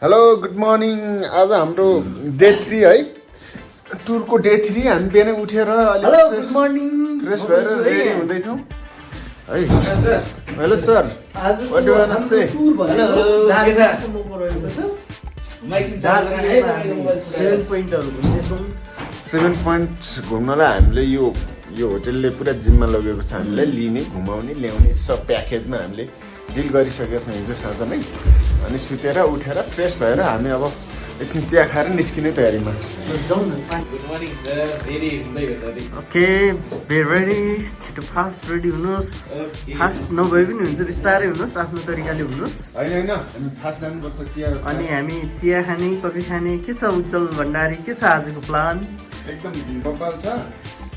Hello good morning. आज हाम्रो day 3 है, टुरको डे 3। हामी बिहानै उठेर हेलो गुड मर्निङ फ्रेस भएर रेडी हुँदैछौँ है। हेलो सर, आज What do you wanna say? Tour भनेको दार्जिलिङसम्मको रहेको छ। दार्जिलिङमा हामी 7 पोइन्टहरू घुम्नेछौँ। 7 पोइन्ट घुम्नलाई हामीले यो होटेलले पुरा जिम्मा लगेको छ। हामीलाई लिने, घुमाउने, ल्याउने सब प्याकेजमा हामीले डिल गरिसकेका छौँ हिजो साँझ नै। अनि सुतेर उठेर फ्रेस भएर हामी अब एकछिन चिया खाएर निस्किने तयारीमा। जाउँ न। गुड मर्निङ सर, रेडी हुँदै हो सर। Okay, be ready. छिटो फास्ट रेडी हुनुहोस्। फास्ट नभए पनि हुन्छ, बिस्तारै हुनुहोस्, आफ्नो तरिकाले हुनुहोस्। होइन हामी फास्ट जानुपर्छ चिया। अनि हामी चिया खाने, कफी खाने। के छ उज्जवल भण्डारी, के छ आजको प्लान? एकदम बब्बाल छ।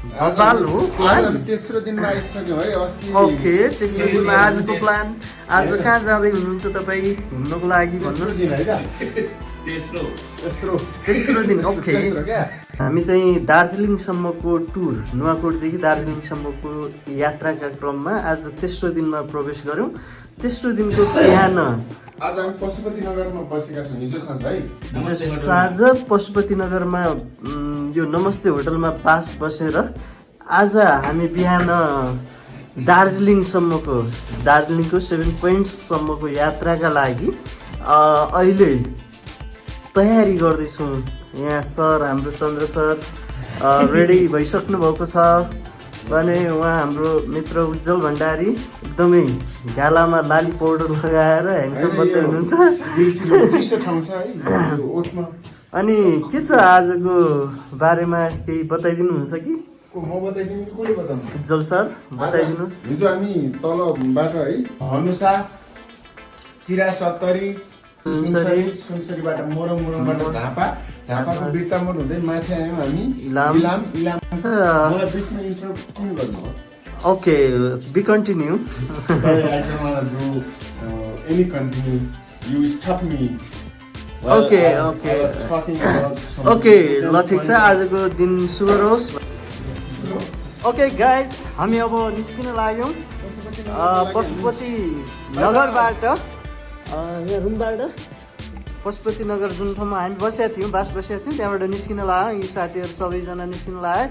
बब्बाल हो प्लान? हामी तेस्रो दिनमा आइसक्यौँ है अस्ति। ओके, तेस्रो दिनमा आजको प्लान। आज कहाँ जाँदै हुनुहुन्छ तपाईँ घुम्नको लागि भन्नुहोस्। तेस्रो दिन। ओके, हामी चाहिँ दार्जिलिङसम्मको टुर, नुवाकोटदेखि दार्जिलिङसम्मको यात्राका क्रममा आज तेस्रो दिनमा प्रवेश गऱ्यौँ। तेस्रो दिनको बिहान आज हामी पशुपतिनगरमा बसेका छौँ हिजो साँझ है। साँझ पशुपतिनगरमा यो नमस्ते होटलमा बसेर आज हामी बिहान दार्जिलिङको 7 पोइन्ट्ससम्मको यात्राका लागि अहिले तयारी गर्दैछौँ। यहाँ सर, हाम्रो चन्द्र सर रेडी भइसक्नु भएको छ भने उहाँ हाम्रो मित्र उज्जवल भण्डारी एकदमै गालामा लाली पाउडर लगाएर ह्यान्डसम बन्दै हुनुहुन्छ। अनि के छ आजको बारेमा केही बताइदिनुहुन्छ कि? म बताइदिनु कि कसले बताउँछ? उज्जवल सर बताइदिनुहोस्। हिजो हामी तलबाट है हनुसा, चिरा 70, सुनसरीबाट मोरङबाट झापाको बिर्तामोड हुँदै माथि आयौँ हामी इलाम। मलाई 20 मिनट इन्ट्रो किन गर्नु हो? Okay, be continue. Sorry, I don't want to do any continue. You stop me. Okay. I was talking about something. Okay, ल ठिक छ, आजको दिन शुभ रहोस्। ओके गाइज, हामी अब निस्किन लाग्यौँ पशुपति नगरबाट। यहाँ रुमबाट पशुपति नगर जुन ठाउँमा हामी बसेका थियौँ, बसेका थियौँ, त्यहाँबाट निस्किन लाग्यौँ। यी साथीहरू सबैजना निस्किन लागे।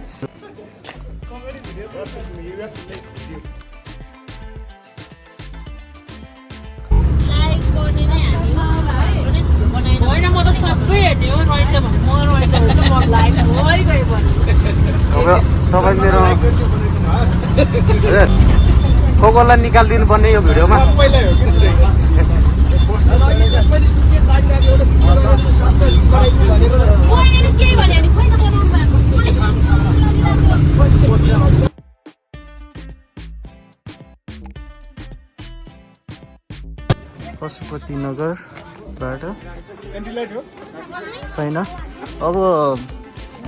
होइन म त सबै हेर्ने हो, रहेछ भने म रहेछ भने म लाइभ भइगयो भने तपाईँ मेरो कोकोलाई निकालिदिनु पर्ने यो भिडियोमा। केही भने नि खोइ त पशुपति नगरबाट छैन। अब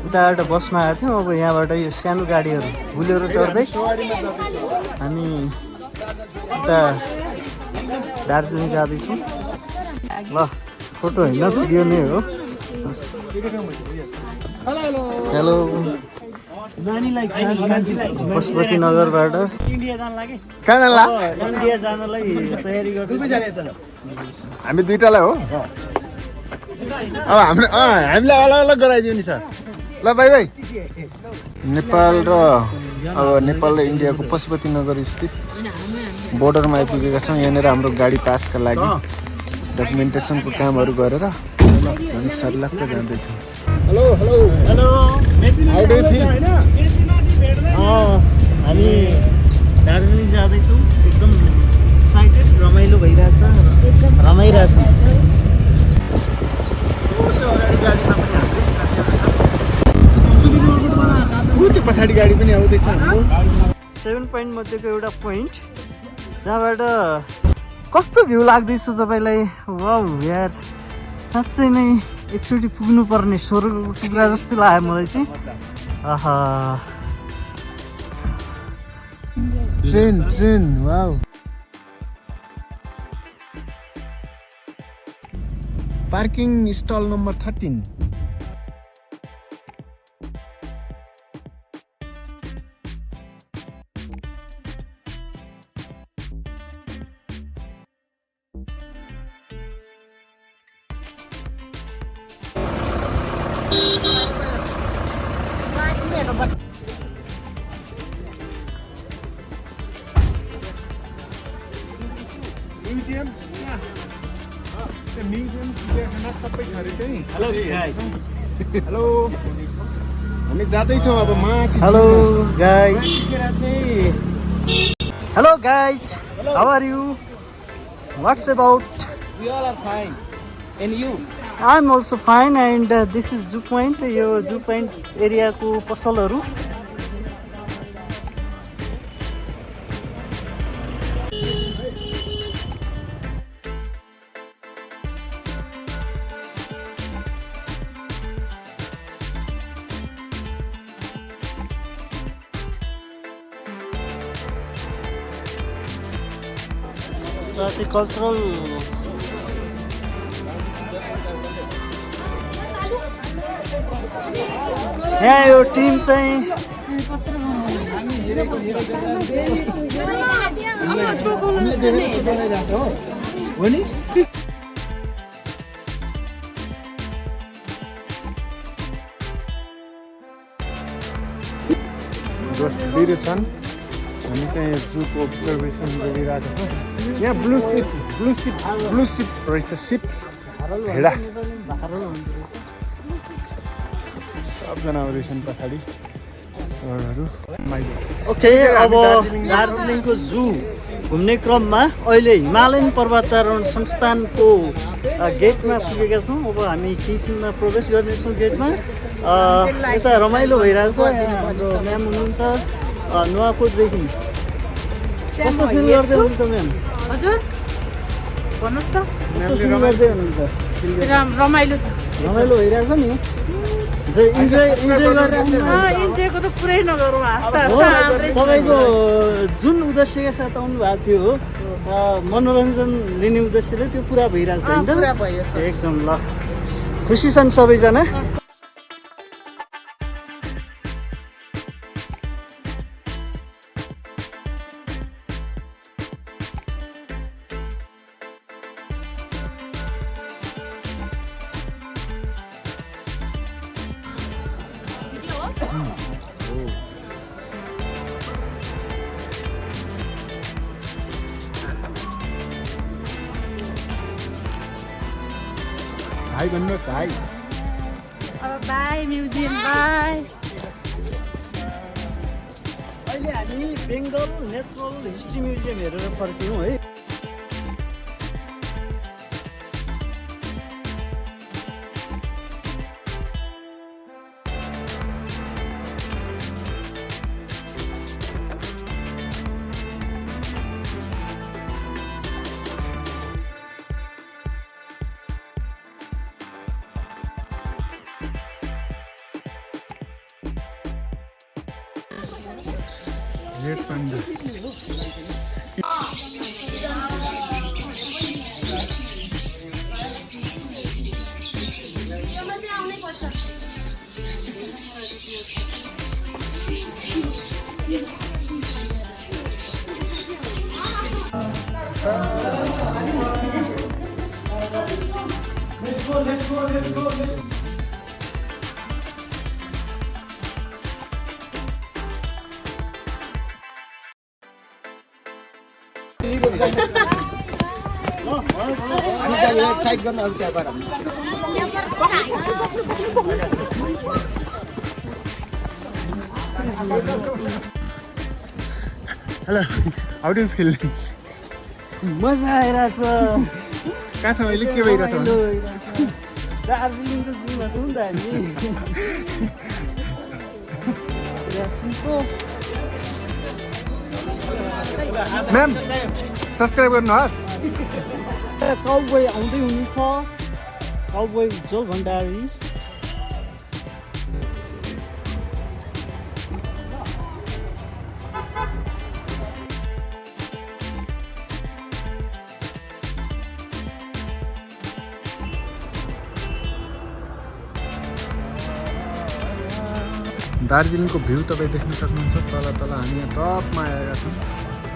उताबाट बसमा आएको थियौँ। अब यहाँबाट यो सानो गाडीहरू बुलेरो चढ्दै हामी उता दार्जिलिङ जाँदैछौँ। ल, फोटो होइन भिडियो नै हो। हेलो, पशुपति नगरबाट कहाँ जानला? इन्डिया जानलाई तयारी गर्दै हामी दुईटालाई हो। अब हामीलाई अलग अलग गराइदियो नि सर। ल बाई बाई। नेपाल र इन्डियाको पशुपति नगर स्थित बोर्डरमा आइपुगेका छौँ। यहाँनिर हाम्रो गाडी पासका लागि डकुमेन्टेसनको कामहरू गरेर हामी सर्लाक्क जाँदैछौँ। Hello hello hello, how do you feel? हामी दार्जिलिङ जाँदैछौँ। एकदम एक्साइटेड, रमाइलो भइरहेछ। त्यो पछाडि गाडी पनि आउँदैछ। 7 पोइन्ट मध्येको एउटा पोइन्ट जहाँबाट कस्तो भ्यू लाग्दैछ तपाईँलाई? वाउ यार, साँच्चै नै एकचोटि पुग्नुपर्ने स्वर्गको टुक्रा जस्तै लाग्यो मलाई चाहिँ। आहा, train wow. Parking stall number 13। Museum museum चिडियाखाना सबै छ अरे त्यही। हेलो हामी जाँदैछौँ अब माथि। हेलो गाइज, चाहिँ hello guys, how are you? What's about? We all are fine. And you? I'm also fine and this is Zoo Point. यो Zoo Point एरियाको पसलहरू। साथै कल्चरल यहाँ यो टिम चाहिँ हो नि दोस्तहरू छन्। हामी चाहिँ जूको अब्जर्भेसन गरिरहेको छौँ। यहाँ ब्लू सिप रहेछ, सिप भेडा सबजना आउँदैछन् पछाडि सरहरू। ओके, अब दार्जिलिङको जू घुम्ने क्रममा अहिले हिमालयन पर्वतारोहण संस्थानको गेटमा पुगेका छौँ। अब हामी किसिममा प्रवेश गर्नेछौँ गेटमा। यता रमाइलो भइरहेछ। यहाँ हाम्रो म्याम हुनुहुन्छ नुवाकोटदेखि। कस्तो फिल गर्दै हुनुहुन्छ म्याम? हजुर भन्नुहोस् त। कस्तो फिल गर्दै हुनुहुन्छ? रमाइलो छ। रमाइलो भइरहेछ नि? इन्जोय गरेर इन्जोयको त पुरै नगरौँ। तपाईँको जुन उद्देश्यका साथ आउनु भएको थियो मनोरञ्जन लिने उद्देश्यले त्यो पुरा भइरहेछ होइन त? पुरा भयो एकदम ल, खुसी छन् सबैजना। हाई भन्नुहोस्, हाई। By museum by. अहिले हामी बेङ्गल नेसनल हिस्ट्री म्युजियम हेरेर फर्क्यौँ है। रेड पान्डा साइड गर्न अरू त्यहाँबाट हेलो हाउ डु फिल मजा आइरहेछ कहाँ छ अहिले के भइरहेछ दार्जिलिङको जुमा छौँ नि त हामी म्याम सब्सक्राइब गर्नुहोस् काउबोय आउँदै हुनुहुन्छ काउबोय उज्जवल भण्डारी दार्जिलिङको भ्यू तपाईँ देख्न सक्नुहुन्छ तल तल हामी यहाँ टपमा आएका छौँ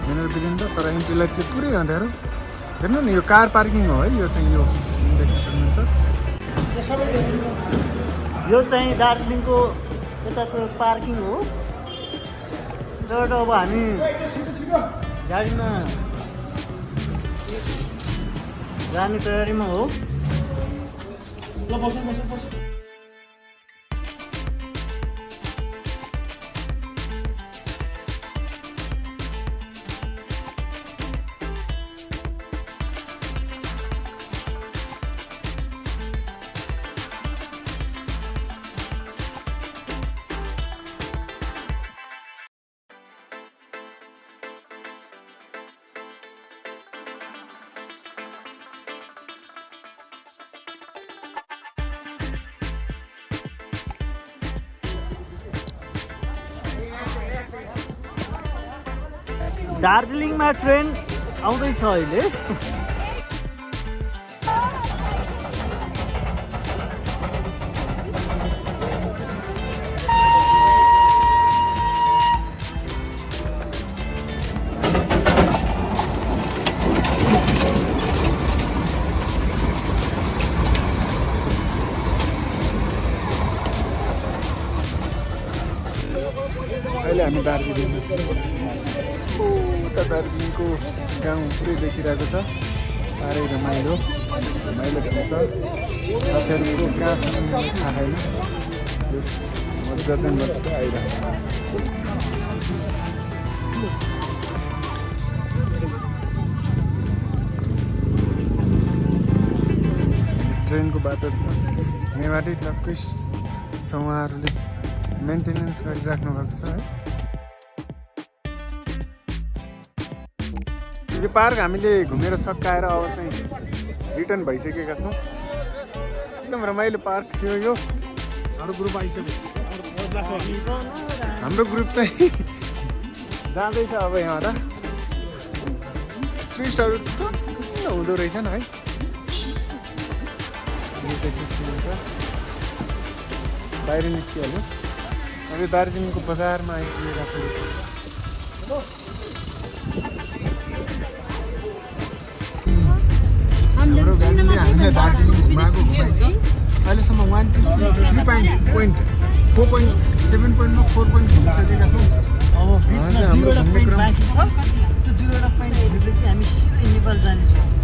मेनर बिल्डिङ त तर इन्ट्रीलाई चाहिँ पुरै अँध्यारो हेर्नु नि यो कार पार्किङ हो है यो चाहिँ यो देख्न सक्नुहुन्छ यो चाहिँ दार्जिलिङको यताको पार्किङ हो र अब हामी गाडीमा जाने तयारीमा हो दार्जिलिङमा ट्रेन आउँदैछ अहिले अहिले हामी दार्जिलिङमा दार्जिलिङको गाउँ पुरै देखिरहेको छ साह्रै रमाइलो रमाइलो छ साथीहरूको कहाँसम्म थाहा छैन त्यस मजा चाहिँ मजा आइरहेको छ ट्रेनको बाटो छ यहाँबाटै टक्कै उहाँहरूले मेन्टेनेन्स गरिराख्नु भएको छ है यो पार्क हामीले घुमेर सकाएर अब चाहिँ रिटर्न भइसकेका छौँ एकदम रमाइलो पार्क थियो यो हाम्रो ग्रुप आइसक्यो हाम्रो ग्रुप चाहिँ जाँदैछ अब यहाँबाट टुरिस्टहरू हुँदो रहेछन् है बाहिर निस्किहाल्यो अब यो दार्जिलिङको बजारमा आइपुगेको हाम्रो गाडीले हामीलाई दार्जिलिङ घुमाएको घुमाइछ अहिलेसम्म 1 2 3 पोइन्ट 4.7 घुमिसकेका छौँ अब बिचमा दुईवटा पोइन्ट बाँकी छ त्यो दुईवटा पोइन्ट हेरेपछि हामी सिधै नेपाल जानेछौँ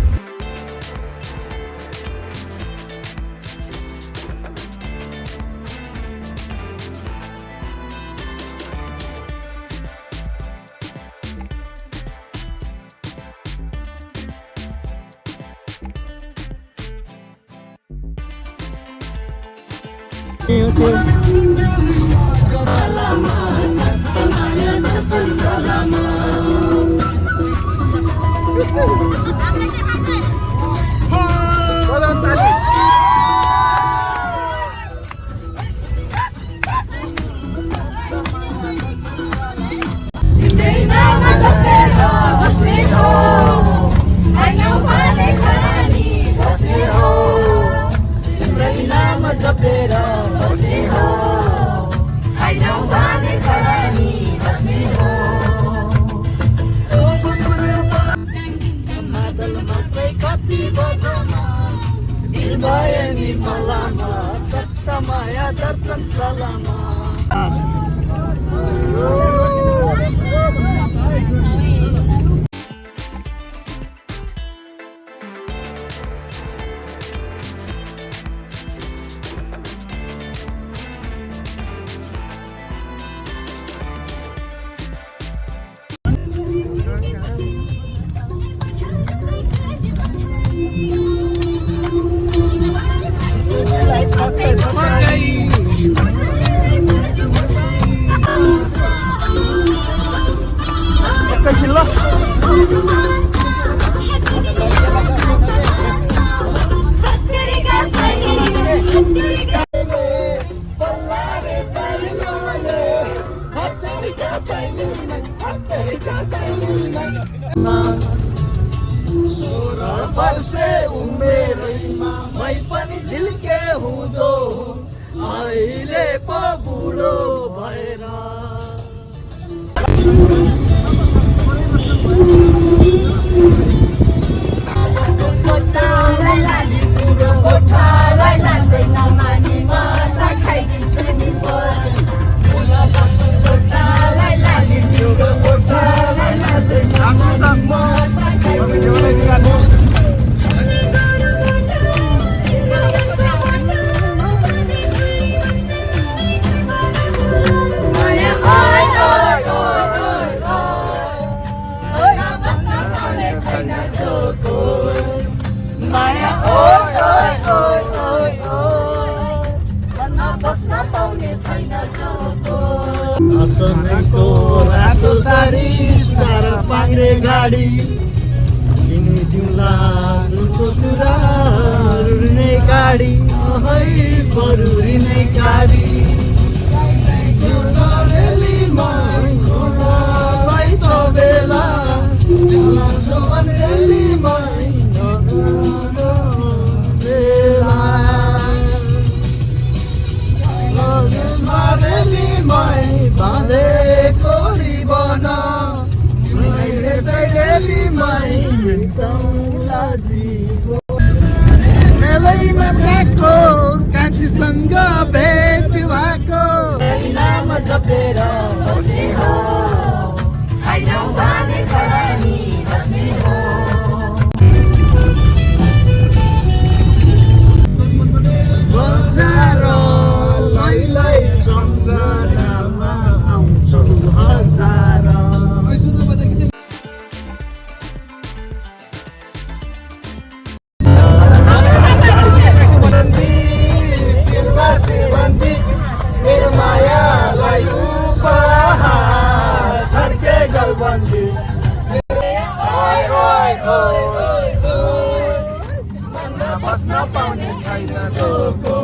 दर्शन सलामा वर्षे उमेरैमा मै पनि झिल्के हुँदो अहिले पो बुढो भएर Hãy subscribe cho kênh Ghiền Mì Gõ để không bỏ lỡ सनको रातो सारी चार पाङ्रे गाडी किनिदिउँला सुनको सुरा रुने गाडी है बरुरिने गाडी बेला बाँधेको रिबन मेलैमा गएको कान्छीसँग भेट भएको नाम जपेर बस्ने हो बजार लैलै सम्झनामा आउँछौ हजार मेरो मायालाई उपहार छर्के गलबन्दी मनमा बस्न पाउने छैन जोको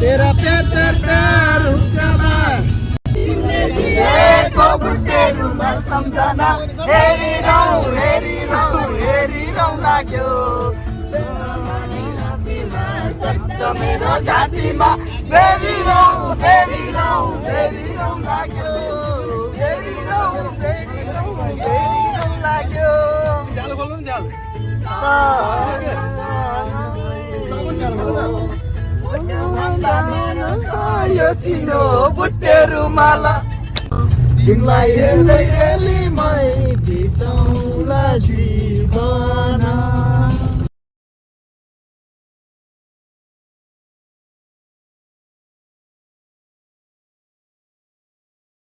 तेरा प्यार प्यार हुक्का बार दिएको बुट्टेहरूमा सम्झना हेरिरहँ लाग्यो चट्ट मेरो घाँटीमा हेरिरहँ लाग्यो हेरिरहँ लाग्यो यो चिनो बुट्टेहरू माला तिमीलाई हेर्दै रेलीमै बिताउला जीवन